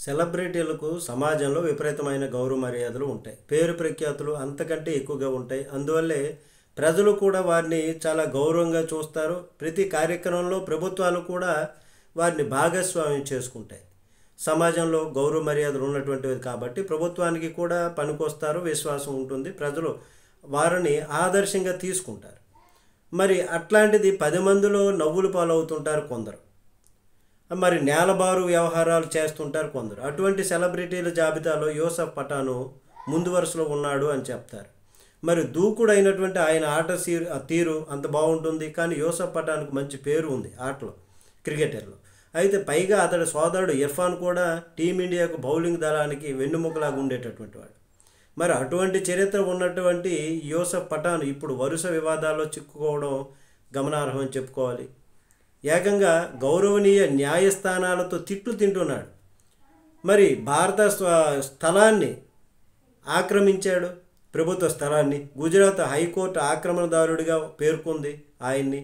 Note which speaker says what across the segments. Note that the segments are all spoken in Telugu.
Speaker 1: సెలబ్రిటీలకు సమాజంలో విపరీతమైన గౌరవ మర్యాదలు ఉంటాయి. పేరు ప్రఖ్యాతులు అంతకంటే ఎక్కువగా ఉంటాయి. అందువల్లే ప్రజలు కూడా వారిని చాలా గౌరవంగా చూస్తారు. ప్రతి కార్యక్రమంలో ప్రభుత్వాలు కూడా వారిని భాగస్వామ్యం చేసుకుంటాయి. సమాజంలో గౌరవ మర్యాదలు ఉన్నటువంటివి కాబట్టి ప్రభుత్వానికి కూడా పనికొస్తారు, విశ్వాసం ఉంటుంది. ప్రజలు వారిని ఆదర్శంగా తీసుకుంటారు. మరి అట్లాంటిది 10 మందిలో నవ్వులు పాలవుతుంటారు కొందరు. మరి నేలబారు వ్యవహారాలు చేస్తుంటారు కొందరు. అటువంటి సెలబ్రిటీల జాబితాలో యూసఫ్ పఠాను ముందు వరుసలో ఉన్నాడు అని చెప్తారు. మరి దూకుడైనటువంటి ఆయన తీరు అంత బాగుంటుంది. కానీ యూసఫ్ పఠాన్కు మంచి పేరు ఉంది ఆటలో, క్రికెటర్లో. అయితే పైగా అతడి సోదరుడు ఇర్ఫాన్ కూడా టీమిండియాకు బౌలింగ్ దళానికి వెన్నుముకలాగా ఉండేటటువంటి వాడు. మరి అటువంటి చరిత్ర ఉన్నటువంటి యూసఫ్ పఠాన్ ఇప్పుడు వరుస వివాదాల్లో చిక్కుకోవడం గమనార్హం అని చెప్పుకోవాలి. ఏకంగా గౌరవనీయ న్యాయస్థానాలతో తిట్లు తింటున్నాడు. మరి భారత స్థలాన్ని ఆక్రమించాడు, ప్రభుత్వ స్థలాన్ని. గుజరాత్ హైకోర్టు ఆక్రమణదారుడిగా పేర్కొంది ఆయన్ని.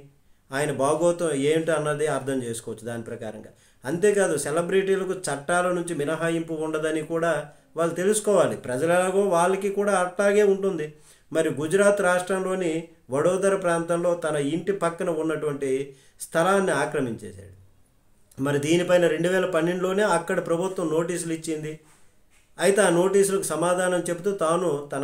Speaker 1: ఆయన భాగోతం ఏంటి అన్నది అర్థం చేసుకోవచ్చు దాని ప్రకారంగా. అంతేకాదు సెలబ్రిటీలకు చట్టాల నుంచి మినహాయింపు ఉండదని కూడా వాళ్ళు తెలుసుకోవాలి. ప్రజలలాగో వాళ్ళకి కూడా అట్లాగే ఉంటుంది. మరి గుజరాత్ రాష్ట్రంలోని వడోదర ప్రాంతంలో తన ఇంటి పక్కన ఉన్నటువంటి స్థలాన్ని ఆక్రమించేశాడు. మరి దీనిపైన 2012లోనే అక్కడ ప్రభుత్వం నోటీసులు ఇచ్చింది. అయితే ఆ నోటీసులకు సమాధానం చెబుతూ తాను తన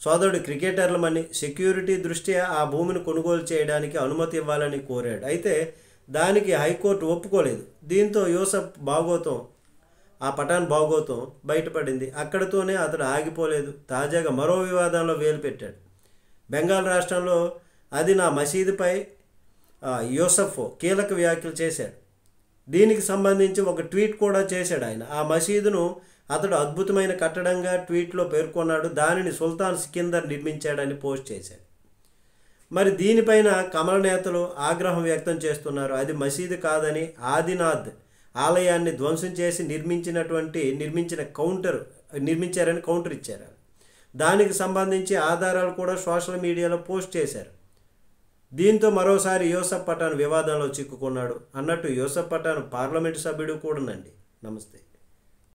Speaker 1: సోదరుడి క్రికెటర్లమని సెక్యూరిటీ దృష్ట్యా ఆ భూమిని కొనుగోలు చేయడానికి అనుమతి ఇవ్వాలని కోరాడు. అయితే దానికి హైకోర్టు ఒప్పుకోలేదు. దీంతో యూసఫ్ భాగోతం, ఆ పఠాన్ భాగోతం బయటపడింది. అక్కడితోనే అతడు ఆగిపోలేదు. తాజాగా మరో వివాదంలో వేలు పెట్టాడు. బెంగాల్ రాష్ట్రంలో అది నా మసీదుపై యూసఫ్ కీలక వ్యాఖ్యలు చేశాడు. దీనికి సంబంధించి ఒక ట్వీట్ కూడా చేశాడు ఆయన. ఆ మసీదును అతడు అద్భుతమైన కట్టడంగా ట్వీట్లో పేర్కొన్నాడు. దానిని సుల్తాన్ సికిందర్ నిర్మించాడని పోస్ట్ చేశాడు. మరి దీనిపైన కమల నేతలు ఆగ్రహం వ్యక్తం చేస్తున్నారు. అది మసీదు కాదని, ఆదినాథ్ ఆలయాన్ని ధ్వంసం చేసి నిర్మించారని కౌంటర్ ఇచ్చారు. దానికి సంబంధించి ఆధారాలు కూడా సోషల్ మీడియాలో పోస్ట్ చేశారు. దీంతో మరోసారి యూసఫ్ పఠాన్ వివాదంలో చిక్కుకున్నాడు. అన్నట్టు యూసఫ్ పఠాన్ పార్లమెంటు సభ్యుడు కూడానండి. నమస్తే.